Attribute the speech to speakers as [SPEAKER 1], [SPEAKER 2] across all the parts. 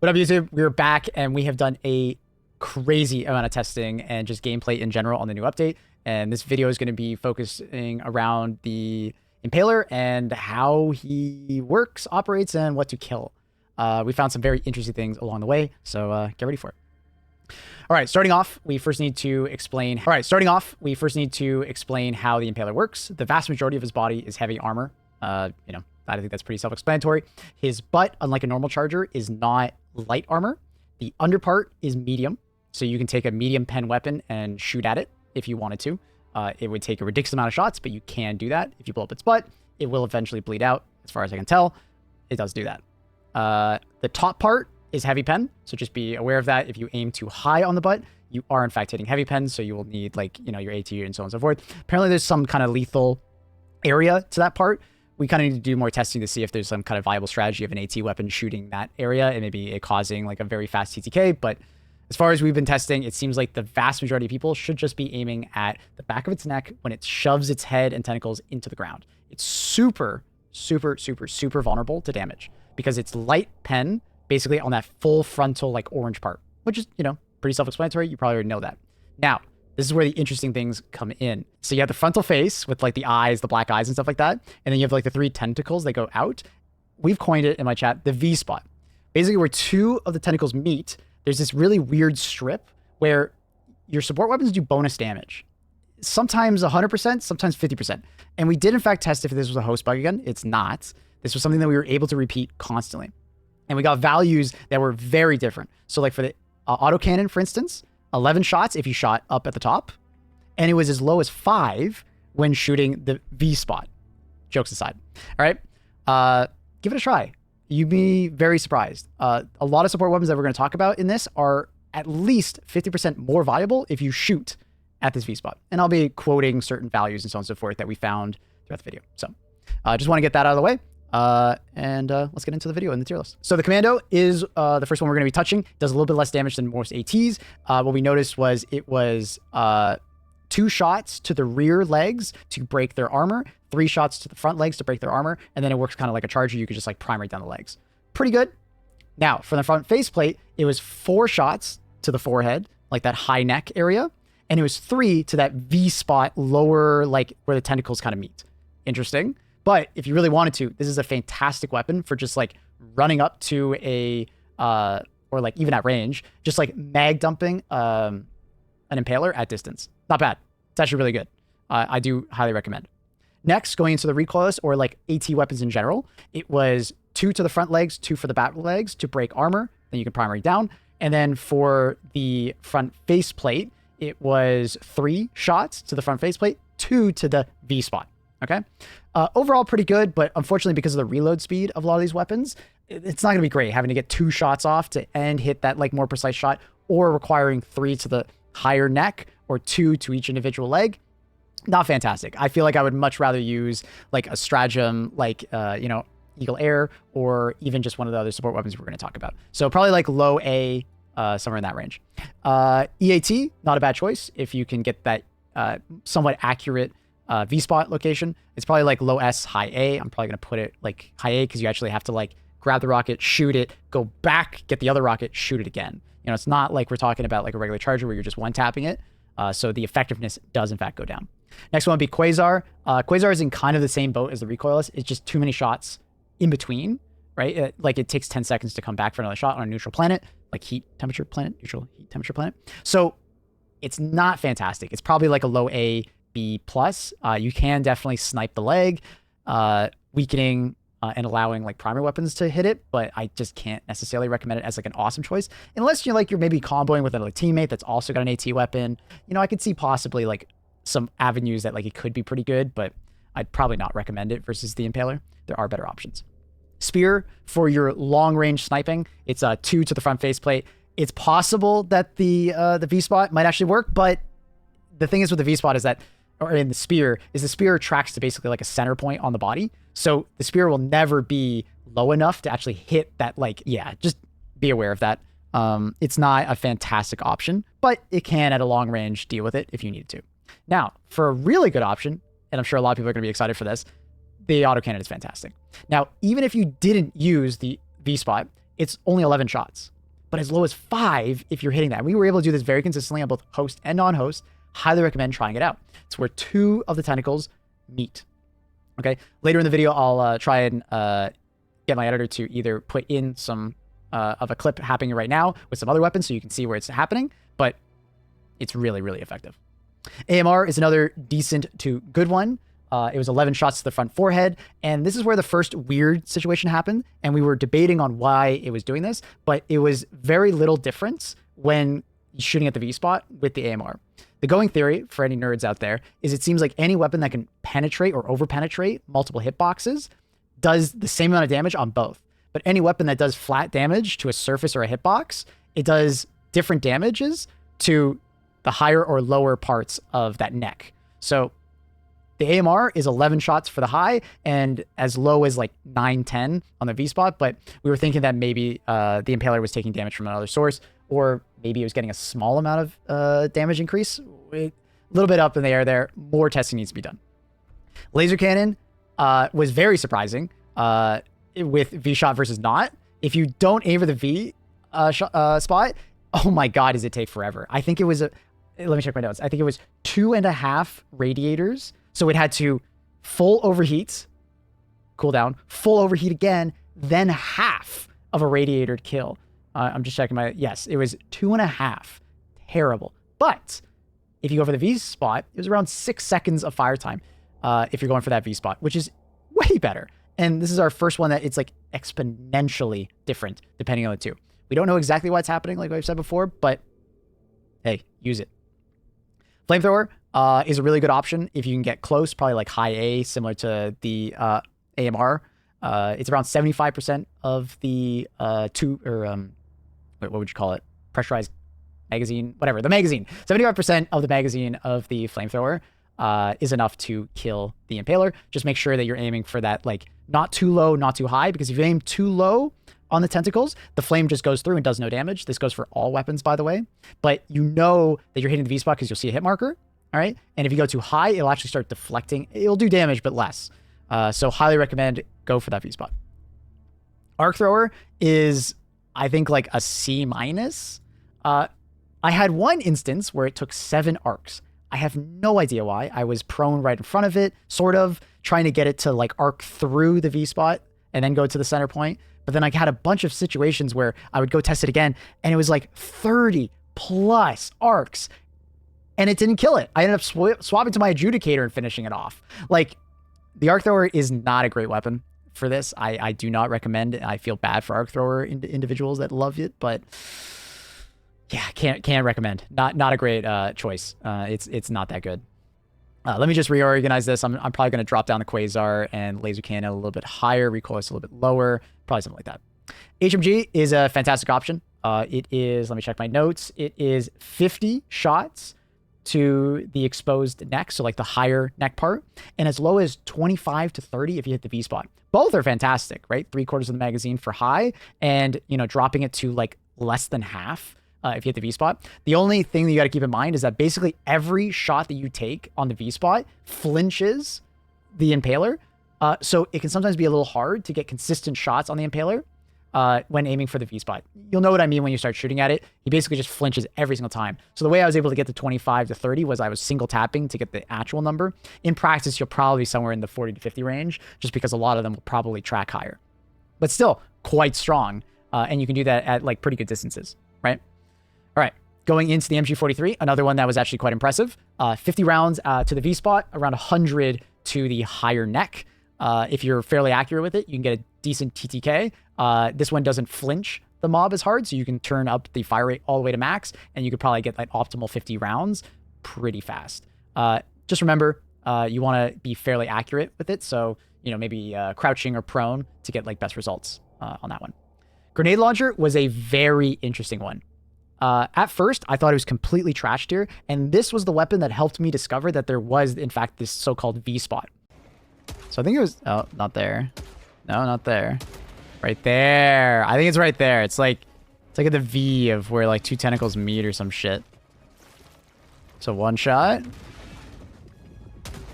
[SPEAKER 1] What up, YouTube? We're back, and we have done a crazy amount of testing and just gameplay in general on the new update. And this video is going to be focusing around the Impaler and how he works, operates, and what to kill. We found some very interesting things along the way, so get ready for it. All right, starting off, we first need to explain how the Impaler works. The vast majority of his body is heavy armor. I think that's pretty self-explanatory. His butt, unlike a normal charger, is not light armor. The underpart is medium, so you can take a medium pen weapon and shoot at it if you wanted to. It would take a ridiculous amount of shots, but you can do that. If you blow up its butt, it will eventually bleed out. As far as I can tell, it does do that. The top part is heavy pen, so just be aware of that. If you aim too high on the butt, you are in fact hitting heavy pen, so you will need your AT and so on and so forth. Apparently there's some kind of lethal area to that part. We kind of need to do more testing to see if there's some kind of viable strategy of an AT weapon shooting that area and maybe it causing like a very fast TTK. But as far as we've been testing, it seems like the vast majority of people should just be aiming at the back of its neck when it shoves its head and tentacles into the ground. It's super, super, super, super vulnerable to damage because it's light pen basically on that full frontal like orange part, which is, pretty self-explanatory. You probably already know that. Now, this is where the interesting things come in. So you have the frontal face with like the eyes, the black eyes and stuff like that. And then you have like the three tentacles that go out. We've coined it in my chat, the V spot. Basically where two of the tentacles meet, there's this really weird strip where your support weapons do bonus damage. Sometimes 100%, sometimes 50%. And we did in fact test if this was a host bug again. It's not. This was something that we were able to repeat constantly. And we got values that were very different. So like for the autocannon, for instance, 11 shots if you shot up at the top, and it was as low as 5 when shooting the V spot. Jokes aside. All right, give it a try. You'd be very surprised. A lot of support weapons that we're going to talk about in this are at least 50% more valuable if you shoot at this V spot. And I'll be quoting certain values and so on and so forth that we found throughout the video. So just want to get that out of the way. Let's get into the video and the tier list. So the commando is the first one we're going to be touching. Does a little bit less damage than most ATs. What we noticed was it was 2 shots to the rear legs to break their armor, 3 shots to the front legs to break their armor, and then it works kind of like a charger. You could just like prime right down the legs. Pretty good. Now, for the front faceplate, it was 4 shots to the forehead, like that high neck area, and it was 3 to that V spot lower, like where the tentacles kind of meet. Interesting. But if you really wanted to, this is a fantastic weapon for just like running up to a, or like even at range, just like mag dumping an Impaler at distance. Not bad. It's actually really good. I do highly recommend. Next, going into the recoilless or like AT weapons in general, it was 2 to the front legs, 2 for the back legs to break armor. Then you can primary down. And then for the front faceplate, it was 3 shots to the front faceplate, 2 to the V spot. Okay. Overall pretty good, but unfortunately because of the reload speed of a lot of these weapons, it's not going to be great having to get 2 shots off to hit that like more precise shot, or requiring 3 to the higher neck or 2 to each individual leg. Not fantastic. I feel like I would much rather use like a stratagem, like, Eagle Air, or even just one of the other support weapons we're going to talk about. So probably like low A, somewhere in that range. EAT, not a bad choice. If you can get that somewhat accurate V-spot location, it's probably like low S, high A. I'm probably going to put it like high A because you actually have to like grab the rocket, shoot it, go back, get the other rocket, shoot it again. It's not like we're talking about like a regular charger where you're just one-tapping it. So the effectiveness does in fact go down. Next one would be Quasar. Quasar is in kind of the same boat as the recoilless. It's just too many shots in between, right? Like it takes 10 seconds to come back for another shot on a neutral planet, like heat temperature planet, neutral heat temperature planet. So it's not fantastic. It's probably like a low A, B+. You can definitely snipe the leg, weakening and allowing like primary weapons to hit it, but I just can't necessarily recommend it as like an awesome choice unless you're maybe comboing with another teammate that's also got an AT weapon. I could see possibly like some avenues that like it could be pretty good, but I'd probably not recommend it versus the Impaler. There are better options. Spear for your long range sniping. It's 2 to the front faceplate. It's possible that the V spot might actually work, but the thing is with the V spot is that, or in the spear tracks to basically like a center point on the body. So the spear will never be low enough to actually hit that, like, just be aware of that. It's not a fantastic option, but it can at a long range deal with it if you need to. Now, for a really good option, and I'm sure a lot of people are going to be excited for this, the autocannon is fantastic. Now, even if you didn't use the V spot, it's only 11 shots. But as low as 5 if you're hitting that. We were able to do this very consistently on both host and non-host. Highly recommend trying it out. It's where 2 of the tentacles meet. Okay, later in the video, I'll try and get my editor to either put in some of a clip happening right now with some other weapons so you can see where it's happening, but it's really, really effective. AMR is another decent to good one. It was 11 shots to the front forehead, and this is where the first weird situation happened, and we were debating on why it was doing this, but it was very little difference when shooting at the V-spot with the AMR. The going theory, for any nerds out there, is it seems like any weapon that can penetrate or over-penetrate multiple hitboxes does the same amount of damage on both. But any weapon that does flat damage to a surface or a hitbox, it does different damages to the higher or lower parts of that neck. So the AMR is 11 shots for the high and as low as like 9, 10 on the V-spot, but we were thinking that maybe the Impaler was taking damage from another source, or maybe it was getting a small amount of damage increase. A little bit up in the air there. More testing needs to be done. Laser cannon was very surprising with V-shot versus not. If you don't aim for the V spot, oh my god, does it take forever. I think it was let me check my notes. I think it was 2.5 radiators. So it had to full overheat, cool down, full overheat again, then half of a radiator to kill. I'm just checking yes, it was 2.5. Terrible. But if you go for the V spot, it was around 6 seconds of fire time if you're going for that V spot, which is way better. And this is our first one that it's like exponentially different depending on the two. We don't know exactly what's happening, like I've said before, but hey, use it. Flamethrower is a really good option if you can get close, probably like high A, similar to the AMR. It's around 75% of the what would you call it? Pressurized magazine, whatever, the magazine. 75% of the magazine of the flamethrower is enough to kill the Impaler. Just make sure that you're aiming for that, like, not too low, not too high, because if you aim too low on the tentacles, the flame just goes through and does no damage. This goes for all weapons, by the way. But you know that you're hitting the V-spot because you'll see a hit marker, all right? And if you go too high, it'll actually start deflecting. It'll do damage, but less. So highly recommend go for that V-spot. Arc thrower is, I think, like a C-. I had one instance where it took 7 arcs. I have no idea why. I was prone right in front of it, sort of trying to get it to like arc through the V-spot and then go to the center point. But then I had a bunch of situations where I would go test it again and it was like 30 plus arcs and it didn't kill it. I ended up swapping to my adjudicator and finishing it off. Like, the arc thrower is not a great weapon for this. I do not recommend it. I feel bad for arc thrower individuals that love it, but yeah, can't recommend. Not a great choice. It's not that good. Let me just reorganize this. I'm probably going to drop down the Quasar and laser cannon a little bit higher, recoil is a little bit lower, probably something like that. HMG is a fantastic option. It is, let me check my notes. It is 50 shots to the exposed neck, so like the higher neck part, and as low as 25 to 30 if you hit the V spot. Both are fantastic, right? 3/4 of the magazine for high, and dropping it to like less than half if you hit the V spot. The only thing that you got to keep in mind is that basically every shot that you take on the V spot flinches the Impaler, so it can sometimes be a little hard to get consistent shots on the Impaler when aiming for the V-spot. You'll know what I mean when you start shooting at it. He basically just flinches every single time. So the way I was able to get to 25 to 30 was I was single tapping to get the actual number. In practice, you'll probably be somewhere in the 40 to 50 range, just because a lot of them will probably track higher. But still, quite strong. And you can do that at like pretty good distances, right? All right, going into the MG43, another one that was actually quite impressive. 50 rounds to the V-spot, around 100 to the higher neck. If you're fairly accurate with it, you can get a decent TTK. This one doesn't flinch the mob as hard, so you can turn up the fire rate all the way to max, and you could probably get like optimal 50 rounds pretty fast. Just remember, you want to be fairly accurate with it, so maybe crouching or prone to get like best results on that one. Grenade launcher was a very interesting one. At first, I thought it was completely trashed here, and this was the weapon that helped me discover that there was, in fact, this so-called V-spot. So I think it was... Oh, not there. No, not there. Right there. I think it's right there. It's like at the V of where like two tentacles meet or some shit. So 1 shot.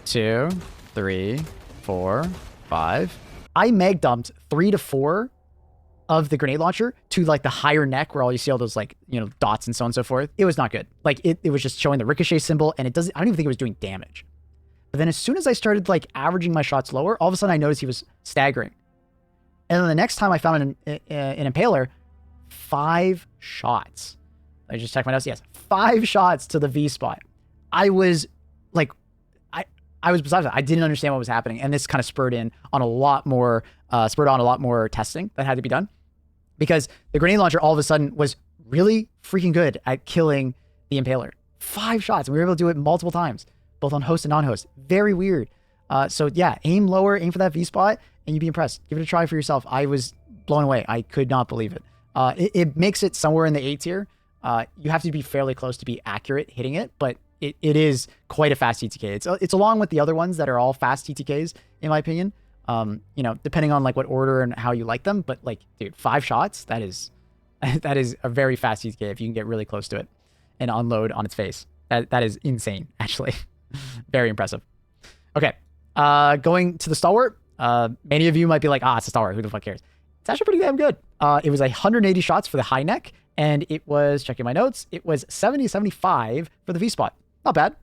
[SPEAKER 1] 2, 3, 4, 5. I mag dumped 3 to 4 of the grenade launcher to like the higher neck where all you see all those like, you know, dots and so on and so forth, it was not good. Like it was just showing the ricochet symbol and I don't even think it was doing damage. But then as soon as I started like averaging my shots lower, all of a sudden I noticed he was staggering. And then the next time I found an Impaler, 5 shots. I just checked my notes. Yes, 5 shots to the V spot. I was like, I was beside that. I didn't understand what was happening. And this kind of spurred on a lot more testing that had to be done. Because the grenade launcher all of a sudden was really freaking good at killing the Impaler. 5 shots. And we were able to do it multiple times, both on host and non-host. Very weird. So yeah, aim lower, aim for that V spot, and you'd be impressed. Give it a try for yourself. I was blown away. I could not believe it. It makes it somewhere in the A tier. You have to be fairly close to be accurate hitting it, but it is quite a fast TTK. It's along with the other ones that are all fast TTKs, in my opinion. You know, depending on like what order and how you like them, but like, dude, 5 shots, that is a very fast TTK if you can get really close to it and unload on its face. That is insane, actually. Very impressive. Okay, going to the stalwart. Many of you might be like, it's a stalwart, who the fuck cares? It's actually pretty damn good. It was 180 shots for the high neck, and it was, checking my notes, it was 70-75 for the V-spot. Not bad.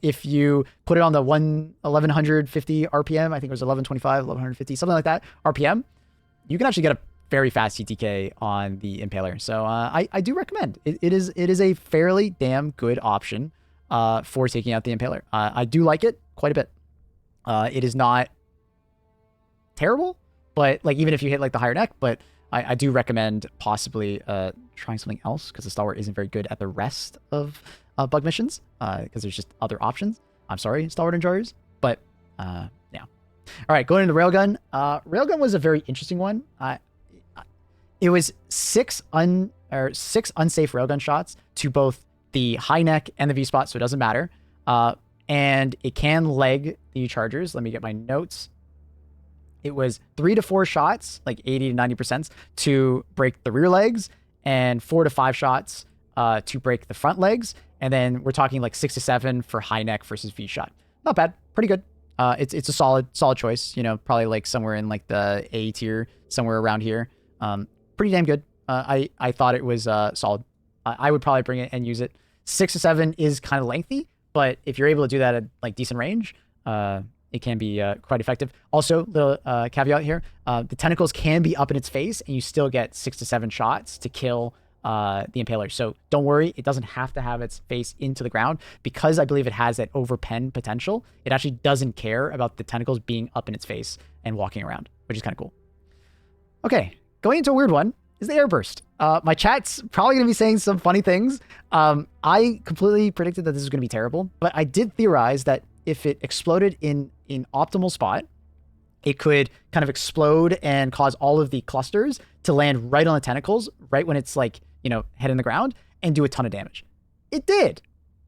[SPEAKER 1] If you put it on the 1150 RPM, I think it was 1125, 1150, something like that, RPM, you can actually get a very fast TTK on the Impaler. So I do recommend. It is a fairly damn good option for taking out the Impaler. I do like it quite a bit. It is not terrible, but like even if you hit like the higher neck, but I do recommend possibly trying something else because the stalwart isn't very good at the rest of bug missions because there's just other options. I'm sorry, stalwart enjoyers, but yeah. All right, going into Railgun. Railgun was a very interesting one. It was 6 unsafe Railgun shots to both the high neck and the V spot, so it doesn't matter. And it can leg the chargers. Let me get my notes. It was 3 to 4 shots, like 80 to 90% to break the rear legs, and 4 to 5 shots to break the front legs. And then we're talking like 6 to 7 for high neck versus V shot. Not bad, pretty good. It's a solid choice. You know, probably like somewhere in like the A tier, somewhere around here. Pretty damn good. I thought it was solid. I would probably bring it and use it. 6 to 7 is kind of lengthy, but if you're able to do that at like decent range, it can be quite effective. Also, the caveat here, the tentacles can be up in its face and you still get 6 to 7 shots to kill the Impaler. So don't worry, it doesn't have to have its face into the ground because I believe it has that overpen potential. It actually doesn't care about the tentacles being up in its face and walking around, which is kind of cool. Okay, going into a weird one is the airburst. My chat's probably going to be saying some funny things. I completely predicted that this was going to be terrible, but I did theorize that if it exploded in optimal spot, it could kind of explode and cause all of the clusters to land right on the tentacles, right when it's like, you know, head in the ground and do a ton of damage. It did.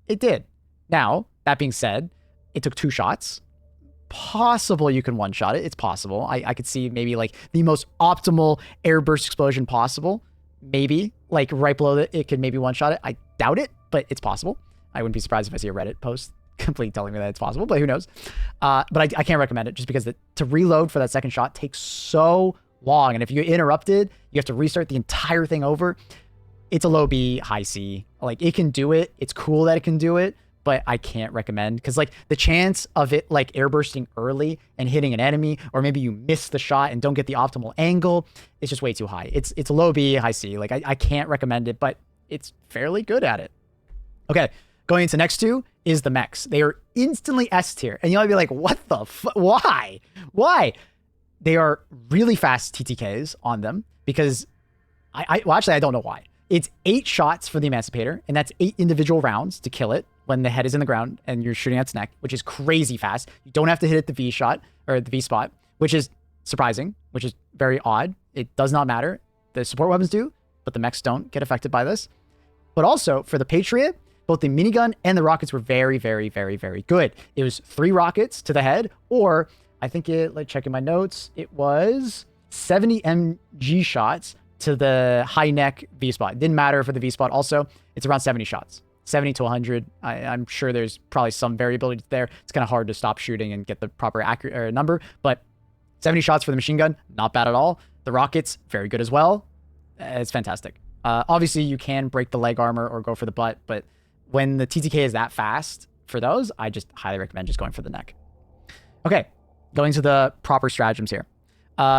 [SPEAKER 1] It did. Now, that being said, it took 2 shots. Possible you can one-shot it. It's possible. I could see maybe like the most optimal airburst explosion possible. Maybe like right below it could maybe one-shot it. I doubt it, but it's possible. I wouldn't be surprised if I see a Reddit post completely telling me that it's possible, but who knows? But I can't recommend it just because to reload for that second shot takes so long. And if you interrupted, you have to restart the entire thing over. It's a low B, high C. Like it can do it. It's cool that it can do it, but I can't recommend because like the chance of it like airbursting early and hitting an enemy, or maybe you miss the shot and don't get the optimal angle, it's just way too high. It's a low B, high C. Like I can't recommend it, but it's fairly good at it. Okay, going into next 2 is the mechs. They are instantly S tier. And you might be like, what the why? Why? They are really fast TTKs on them because well, actually, I don't know why. It's 8 shots for the Emancipator, and that's 8 individual rounds to kill it when the head is in the ground and you're shooting at its neck, which is crazy fast. You don't have to hit it the V shot or the V spot, which is surprising, which is very odd. It does not matter. The support weapons do, but the mechs don't get affected by this. But also for the Patriot, both the minigun and the rockets were very, very, very, very good. It was 3 rockets to the head, or I think like checking my notes, it was 70 MG shots to the high neck V spot. It didn't matter for the V spot. Also, it's around 70 shots, 70 to 100. I'm sure there's probably some variability there. It's kind of hard to stop shooting and get the proper accurate number, but 70 shots for the machine gun, not bad at all. The rockets, very good as well. It's fantastic. Obviously, you can break the leg armor or go for the butt, but when the TTK is that fast for those, I just highly recommend just going for the neck. Okay, going to the proper stratagems here.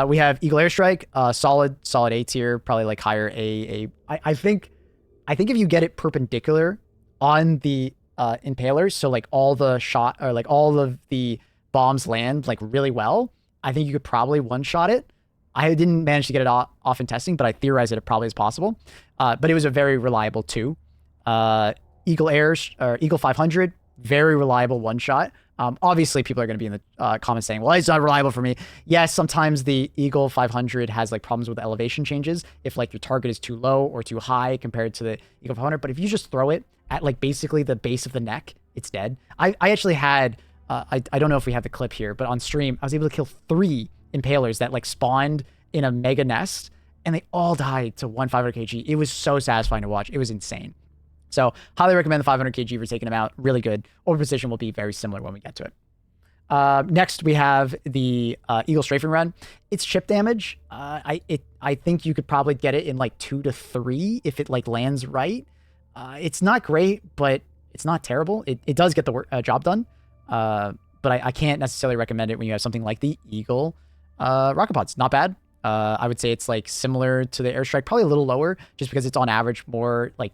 [SPEAKER 1] We have Eagle Airstrike, solid A tier, probably like higher A. I think if you get it perpendicular on the Impaler, so like all the shot or like all of the bombs land like really well, I think you could probably one-shot it. I didn't manage to get it off in testing, but I theorized that it probably is possible. But it was a very reliable 2. Eagle Air or Eagle 500, very reliable one-shot. Obviously, people are going to be in the comments saying, well, it's not reliable for me. Yes, sometimes the Eagle 500 has like problems with elevation changes if like your target is too low or too high compared to the Eagle 500. But if you just throw it at like basically the base of the neck, it's dead. I actually had, I don't know if we have the clip here, but on stream, I was able to kill 3 Impalers that like spawned in a mega nest and they all died to 500 kg. It was so satisfying to watch. It was insane. So highly recommend the 500 kg for taking them out. Really good. Over position will be very similar when we get to it. Next, we have the Eagle Strafing Run. It's chip damage. I think you could probably get it in like 2 to 3 if it like lands right. It's not great, but it's not terrible. It does get the job done. But I can't necessarily recommend it when you have something like the Eagle rocket pods. Not bad. I would say it's like similar to the Airstrike, probably a little lower just because it's on average more like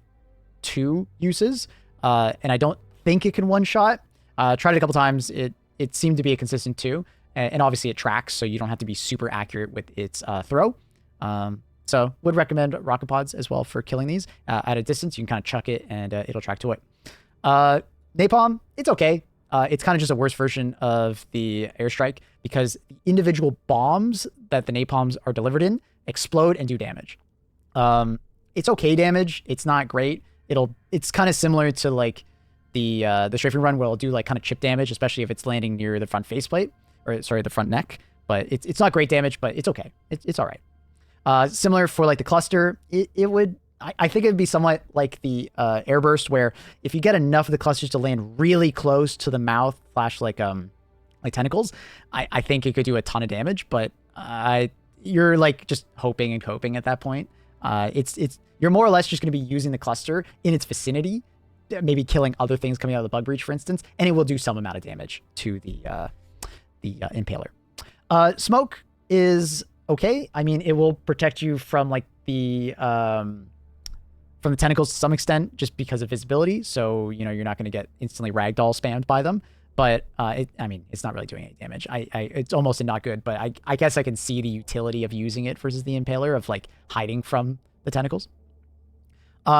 [SPEAKER 1] 2 uses. And I don't think it can one-shot. Tried it a couple times. It seemed to be a consistent 2. And obviously it tracks, so you don't have to be super accurate with its throw. So would recommend rocket pods as well for killing these. At a distance, you can kind of chuck it and it'll track to it. Napalm, it's okay. It's kind of just a worse version of the Airstrike because the individual bombs that the napalms are delivered in explode and do damage. It's okay damage. It's not great. It's kind of similar to like the strafing run where it'll do like kind of chip damage, especially if it's landing near the front faceplate or sorry, the front neck. But it's not great damage, but it's okay. It's all right. Similar for like the cluster, I think it'd be somewhat like the airburst, where if you get enough of the clusters to land really close to the mouth / like tentacles, I think it could do a ton of damage. But you're like just hoping and coping at that point. You're more or less just going to be using the cluster in its vicinity, maybe killing other things coming out of the bug breach, for instance, and it will do some amount of damage to the impaler. Smoke is okay. I mean, it will protect you from like from the tentacles to some extent, just because of visibility. So, you know, you're not going to get instantly ragdoll spammed by them. But, I mean, it's not really doing any damage. It's almost not good, but I guess I can see the utility of using it versus the Impaler, of, like, hiding from the tentacles.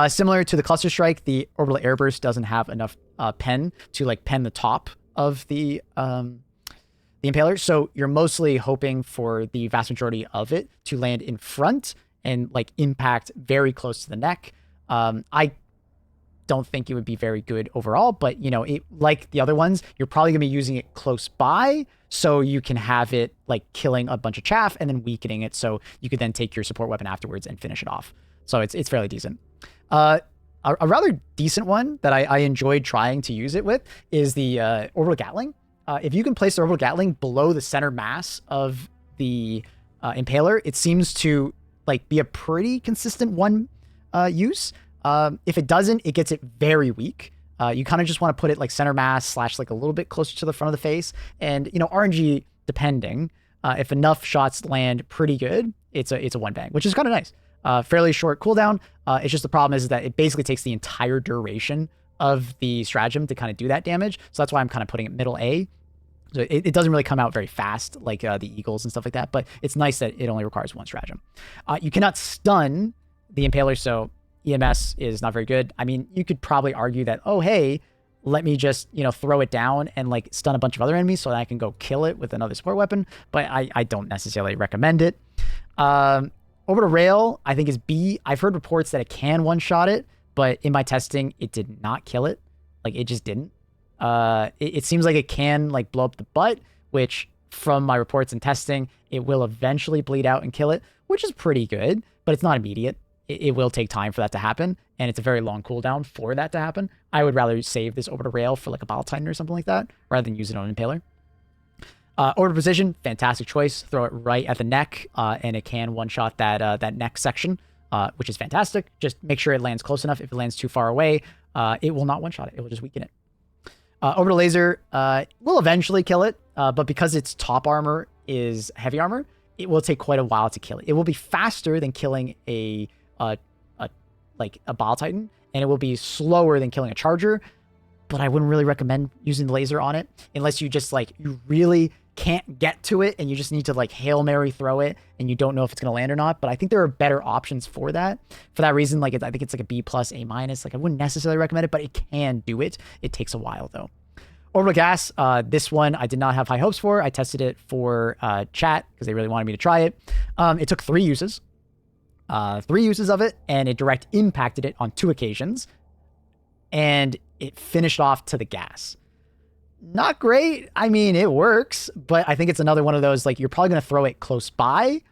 [SPEAKER 1] Similar to the Cluster Strike, the Orbital Airburst doesn't have enough pen to, like, pen the top of the Impaler. So you're mostly hoping for the vast majority of it to land in front and, like, impact very close to the neck. I don't think it would be very good overall, but, you know, like the other ones, you're probably gonna be using it close by, so you can have it like killing a bunch of chaff and then weakening it, so you could then take your support weapon afterwards and finish it off. So it's fairly decent. A rather decent one that I enjoyed trying to use it with is the Orbital Gatling. If you can place the Orbital Gatling below the center mass of the Impaler, it seems to like be a pretty consistent one use. If it doesn't, it gets it very weak. You kind of just want to put it like center mass / like a little bit closer to the front of the face. And, you know, RNG depending, if enough shots land pretty good, it's a one bang, which is kind of nice. Fairly short cooldown. It's just the problem is that it basically takes the entire duration of the stratagem to kind of do that damage. So that's why I'm kind of putting it middle A. So it doesn't really come out very fast like the Eagles and stuff like that, but it's nice that it only requires one stratagem. You cannot stun the Impaler, so EMS is not very good. I mean, you could probably argue that, oh, hey, let me just, you know, throw it down and like stun a bunch of other enemies so that I can go kill it with another support weapon, but I don't necessarily recommend it. Orbital Rail, I think, is B. I've heard reports that it can one-shot it, but in my testing, it did not kill it. Like, it just didn't. It seems like it can like blow up the butt, which from my reports and testing, it will eventually bleed out and kill it, which is pretty good, but it's not immediate. It will take time for that to happen, and it's a very long cooldown for that to happen. I would rather save this Orbital Rail for like a Bottle Titan or something like that, rather than use it on Impaler. Orbital Precision, fantastic choice. Throw it right at the neck, and it can one-shot that neck section, which is fantastic. Just make sure it lands close enough. If it lands too far away, it will not one-shot it. It will just weaken it. Orbital Laser will eventually kill it, but because its top armor is heavy armor, it will take quite a while to kill it. It will be faster than killing a Bile Titan, and it will be slower than killing a Charger, but I wouldn't really recommend using the laser on it unless you just you really can't get to it and you just need to Hail Mary throw it and you don't know if it's going to land or not. But I think there are better options for that. For that reason, I think it's a B+, A-. I wouldn't necessarily recommend it, but it can do it. It takes a while though. Orbital Gas, this one I did not have high hopes for. I tested it for chat because they really wanted me to try it. It took 3 uses. 3 uses of it, and it direct impacted it on 2 occasions. And it finished off to the gas. Not great. I mean, it works, but I think it's another one of those, you're probably going to throw it close by,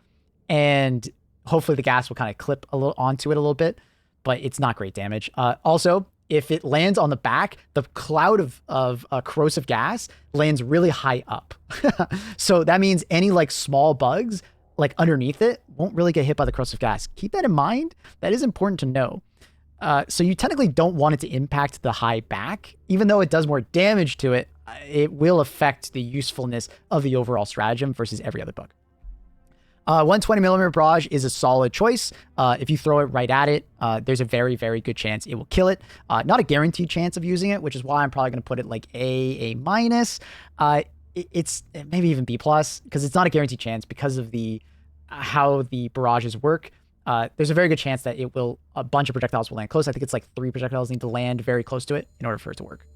[SPEAKER 1] and hopefully the gas will kind of clip a little onto it a little bit, but it's not great damage. Also, if it lands on the back, the cloud of corrosive gas lands really high up. So that means any small bugs underneath it won't really get hit by the corrosive gas. Keep that in mind. That is important to know. So you technically don't want it to impact the high back. Even though it does more damage to it, it will affect the usefulness of the overall stratagem versus every other bug. 120mm Barrage is a solid choice. If you throw it right at it, there's a very, very good chance it will kill it. Not a guaranteed chance of using it, which is why I'm probably going to put it A-. It's maybe even B+, because it's not a guaranteed chance because of how the barrages work. There's a very good chance that a bunch of projectiles will land close. I think it's 3 projectiles need to land very close to it in order for it to work.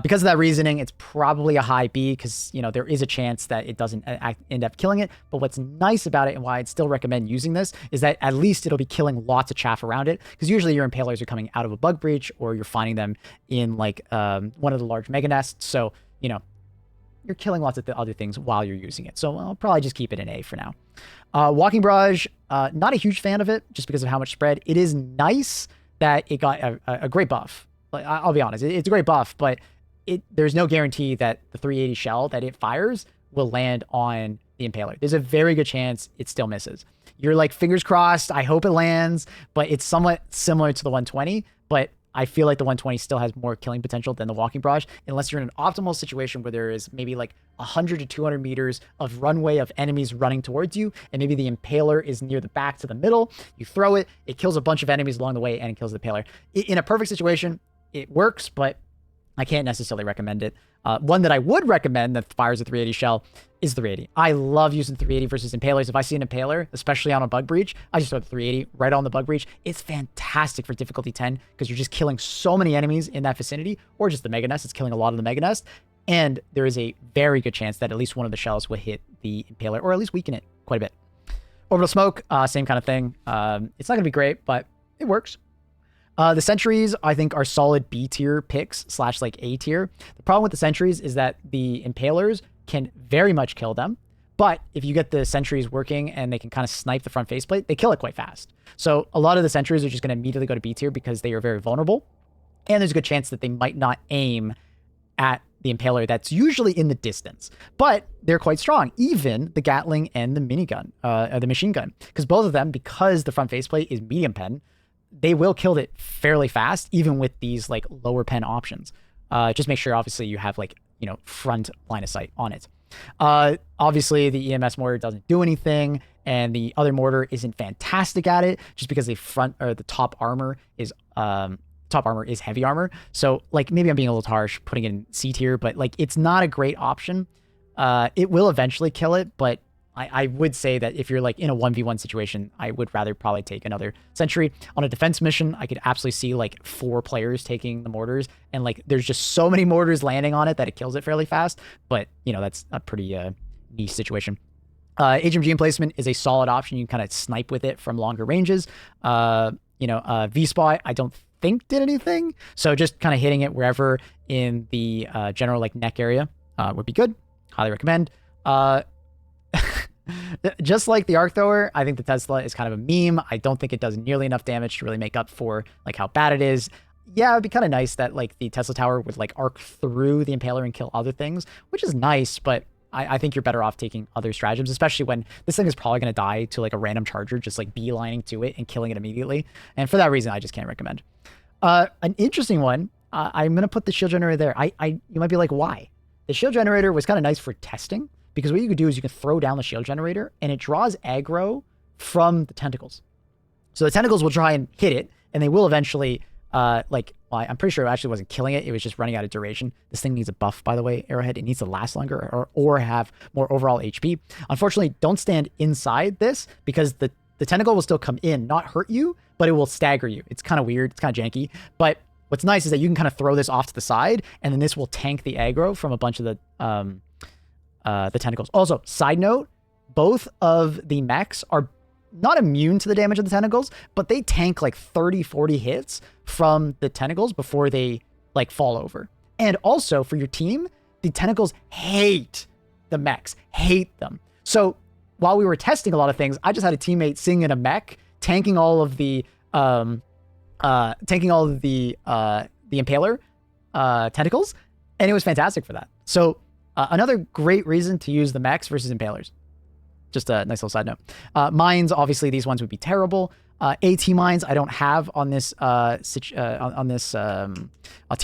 [SPEAKER 1] Because of that reasoning, it's probably a high B because, there is a chance that it doesn't end up killing it. But what's nice about it and why I'd still recommend using this is that at least it'll be killing lots of chaff around it, because usually your impalers are coming out of a bug breach or you're finding them in one of the large mega nests. So, you're killing lots of other things while you're using it. So I'll probably just keep it in A for now. Walking Barrage, not a huge fan of it just because of how much spread. It is nice that it got a great buff. I'll be honest, it's a great buff, but there's no guarantee that the 380 shell that it fires will land on the Impaler. There's a very good chance it still misses. You're fingers crossed, I hope it lands, but it's somewhat similar to the 120, but I feel like the 120 still has more killing potential than the Walking Barrage, unless you're in an optimal situation where there is maybe 100 to 200 meters of runway of enemies running towards you, and maybe the Impaler is near the back to the middle. You throw it, it kills a bunch of enemies along the way, and it kills the Impaler. In a perfect situation, it works, but I can't necessarily recommend it. One that I would recommend that fires a 380 shell is 380. I love using 380 versus Impalers. If I see an Impaler, especially on a bug breach, I just throw the 380 right on the bug breach. It's fantastic for difficulty 10 because you're just killing so many enemies in that vicinity, or just the Mega Nest. It's killing a lot of the Mega Nest. And there is a very good chance that at least one of the shells will hit the Impaler, or at least weaken it quite a bit. Orbital Smoke, same kind of thing. It's not going to be great, but it works. The sentries, I think, are solid B tier picks / A tier. The problem with the sentries is that the Impalers can very much kill them, but if you get the sentries working and they can kind of snipe the front faceplate, they kill it quite fast. So a lot of the sentries are just going to immediately go to B tier because they are very vulnerable, and there's a good chance that they might not aim at the Impaler that's usually in the distance, but they're quite strong. Even the Gatling and the minigun, the machine gun, because both of them, because the front faceplate is medium pen, they will kill it fairly fast, even with these lower pen options. Just make sure, obviously, you have front line of sight on it. Obviously, the EMS mortar doesn't do anything, and the other mortar isn't fantastic at it, just because the top armor is heavy armor. So maybe I'm being a little harsh putting it in C tier, but it's not a great option. It will eventually kill it, but I would say that if you're in a 1v1 situation, I would rather probably take another sentry. On a defense mission, I could absolutely see 4 players taking the mortars, and there's just so many mortars landing on it that it kills it fairly fast. But that's a pretty niche situation. HMG emplacement is a solid option. You can kind of snipe with it from longer ranges. V-Spot, I don't think did anything, so just kind of hitting it wherever in the general neck area would be good. Highly recommend. Just like the arc thrower, I think the Tesla is kind of a meme. I don't think it does nearly enough damage to really make up for how bad it is. Yeah, it'd be kind of nice that the Tesla tower would arc through the Impaler and kill other things, which is nice, but I think you're better off taking other stratagems, especially when this thing is probably going to die to like a random charger, just like beelining to it and killing it immediately. And for that reason, I just can't recommend. An interesting one. I'm going to put the shield generator there. You might be like, why? The shield generator was kind of nice for testing because what you could do is you can throw down the shield generator and it draws aggro from the tentacles. So the tentacles will try and hit it and they will eventually, I'm pretty sure it actually wasn't killing it. It was just running out of duration. This thing needs a buff, by the way, Arrowhead. It needs to last longer or have more overall HP. Unfortunately, don't stand inside this because the tentacle will still come in, not hurt you, but it will stagger you. It's kind of weird. It's kind of janky. But what's nice is that you can kind of throw this off to the side, and then this will tank the aggro from a bunch of the tentacles. Also, side note, both of the mechs are not immune to the damage of the tentacles, but they tank like 30, 40 hits from the tentacles before they like fall over. And also for your team, the tentacles hate the mechs, hate them. So while we were testing a lot of things, I just had a teammate sitting in a mech, tanking all of the Impaler tentacles, and it was fantastic for that. So another great reason to use the mechs versus Impalers. Just a nice little side note. Mines, obviously, these ones would be terrible. AT mines I don't have on this tier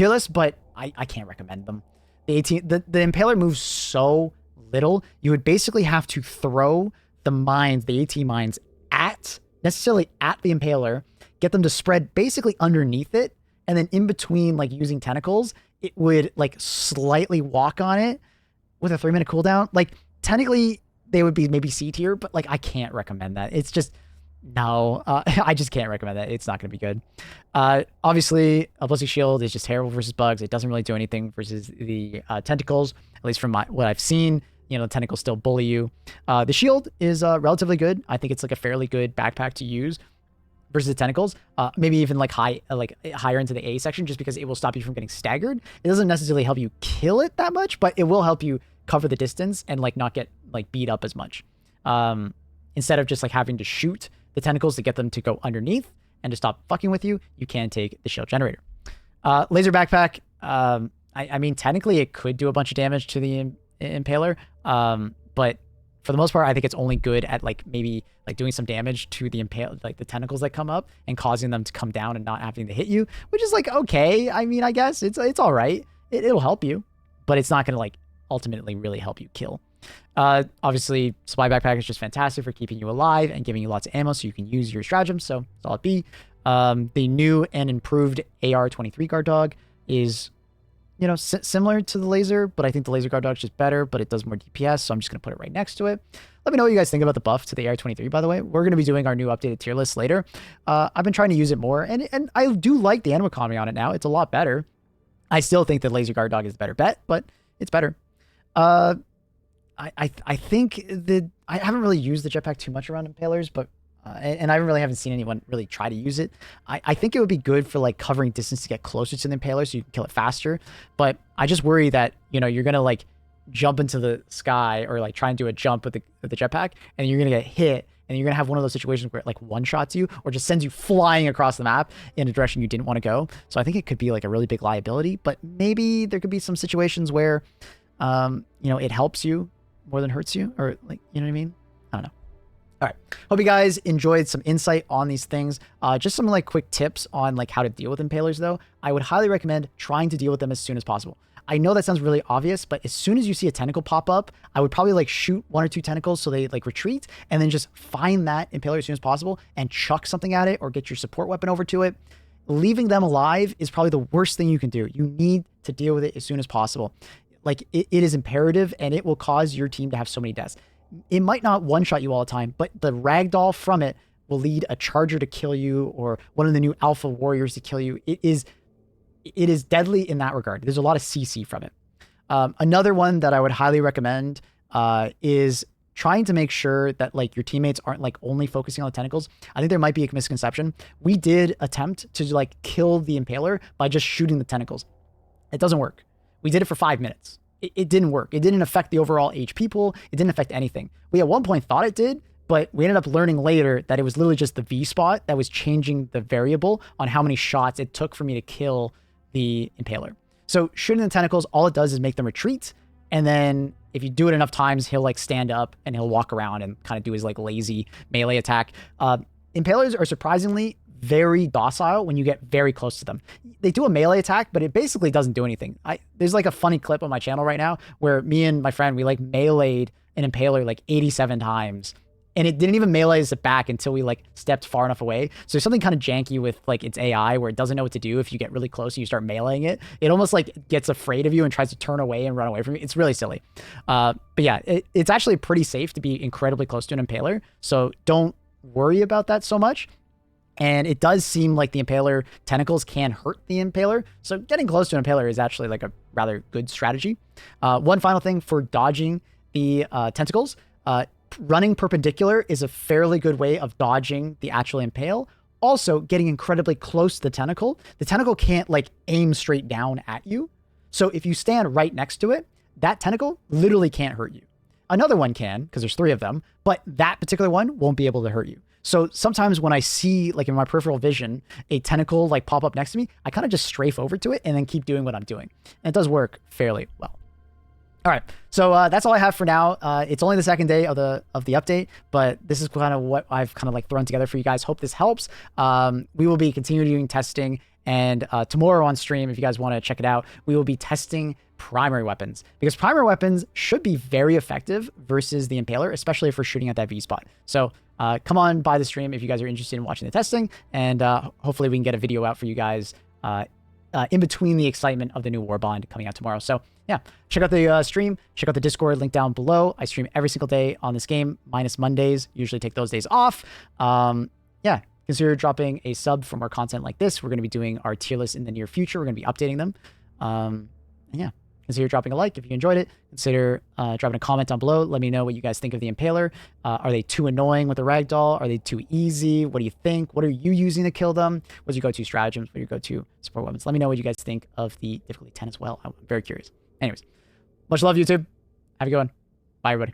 [SPEAKER 1] list, but I can't recommend them. The Impaler moves so little, you would basically have to throw the mines, the AT mines, necessarily at the Impaler, get them to spread basically underneath it, and then in between, like using tentacles, it would like slightly walk on it with a 3-minute cooldown. Like technically they would be maybe C tier, but like I can't recommend that. It's just no, I just can't recommend that. It's not going to be good. Obviously, a Ballistic Shield is just terrible versus bugs. It doesn't really do anything versus the tentacles, at least from what I've seen. You know, the tentacles still bully you. The shield is relatively good. I think it's like a fairly good backpack to use versus the tentacles. Maybe even like higher into the A section, just because it will stop you from getting staggered. It doesn't necessarily help you kill it that much, but it will help you cover the distance and like not get like beat up as much. Instead of just like having to shoot the tentacles to get them to go underneath and to stop fucking with you, you can take the shield generator. Laser backpack. I mean, technically it could do a bunch of damage to the Impaler, but for the most part, I think it's only good at like maybe like doing some damage to the like the tentacles that come up and causing them to come down and not having to hit you, which is like, okay. I mean, I guess it's all right. It'll help you, but it's not going to like ultimately really help you kill. Obviously, supply backpack is just fantastic for keeping you alive and giving you lots of ammo so you can use your stratagems. So that's all it be. The new and improved AR-23 guard dog is, you know, similar to the laser, but I think the laser guard dog is just better, but it does more DPS, so I'm just going to put it right next to it. Let me know what you guys think about the buff to the AR-23, by the way. We're going to be doing our new updated tier list later. I've been trying to use it more, and I do like the animal economy on it now. It's a lot better. I still think the laser guard dog is the better bet, but it's better. I think that I haven't really used the jetpack too much around Impalers, but and I really haven't seen anyone really try to use it. I think it would be good for like covering distance to get closer to the Impaler so you can kill it faster. But I just worry that, you know, you're gonna like jump into the sky or like try and do a jump with the jetpack, and you're gonna get hit, and you're gonna have one of those situations where it like one-shots you or just sends you flying across the map in a direction you didn't want to go. So I think it could be like a really big liability. But maybe there could be some situations where you know, it helps you more than hurts you, or like, you know what I mean? I don't know. All right. Hope you guys enjoyed some insight on these things. Just some like quick tips on like how to deal with Impalers though. I would highly recommend trying to deal with them as soon as possible. I know that sounds really obvious, but as soon as you see a tentacle pop up, I would probably like shoot 1 or 2 tentacles so they like retreat, and then just find that Impaler as soon as possible and chuck something at it or get your support weapon over to it. Leaving them alive is probably the worst thing you can do. You need to deal with it as soon as possible. Like it is imperative, and it will cause your team to have so many deaths. It might not one-shot you all the time, but the ragdoll from it will lead a charger to kill you or one of the new alpha warriors to kill you. It is deadly in that regard. There's a lot of CC from it. Another one that I would highly recommend is trying to make sure that like your teammates aren't like only focusing on the tentacles. I think there might be a misconception. We did attempt to like kill the Impaler by just shooting the tentacles. It doesn't work. We did it for 5 minutes. It didn't work. It didn't affect the overall HP pool. It didn't affect anything. We at one point thought it did, but we ended up learning later that it was literally just the V spot that was changing the variable on how many shots it took for me to kill the Impaler. So shooting the tentacles, all it does is make them retreat, and then if you do it enough times, he'll like stand up and he'll walk around and kind of do his like lazy melee attack. Impalers are surprisingly very docile when you get very close to them. They do a melee attack, but it basically doesn't do anything. There's like a funny clip on my channel right now where me and my friend, we like meleeed an Impaler like 87 times. And it didn't even melee us back until we like stepped far enough away. So there's something kind of janky with like its AI where it doesn't know what to do if you get really close and you start meleeing it. It almost like gets afraid of you and tries to turn away and run away from you. It's really silly. But yeah, it's actually pretty safe to be incredibly close to an Impaler. So don't worry about that so much. And it does seem like the Impaler tentacles can hurt the Impaler. So getting close to an Impaler is actually like a rather good strategy. One final thing for dodging the tentacles. Running perpendicular is a fairly good way of dodging the actual impale. Also, getting incredibly close to the tentacle can't like aim straight down at you. So if you stand right next to it, that tentacle literally can't hurt you. Another one can, because there's 3 of them, but that particular one won't be able to hurt you. So sometimes when I see like in my peripheral vision, a tentacle like pop up next to me, I kind of just strafe over to it and then keep doing what I'm doing. And it does work fairly well. All right, so that's all I have for now. It's only the second day of the update, but this is kind of what I've kind of like thrown together for you guys. Hope this helps. We will be continuing doing testing, and tomorrow on stream, if you guys want to check it out, we will be testing primary weapons, because primary weapons should be very effective versus the Impaler, especially if we're shooting at that V spot. So come on by the stream if you guys are interested in watching the testing, and hopefully we can get a video out for you guys in between the excitement of the new Warbond coming out tomorrow. So yeah, check out the stream, check out the Discord link down below. I stream every single day on this game, minus Mondays. Usually take those days off. Yeah, consider dropping a sub for more content like this. We're going to be doing our tier list in the near future. We're going to be updating them. Yeah, consider dropping a like if you enjoyed it. Consider dropping a comment down below. Let me know what you guys think of the Impaler. Are they too annoying with the ragdoll? Are they too easy? What do you think? What are you using to kill them? What's your go-to stratagems? What are your go-to support weapons? Let me know what you guys think of the difficulty 10 as well. I'm very curious. Anyways, much love, YouTube. Have a good one. Bye, everybody.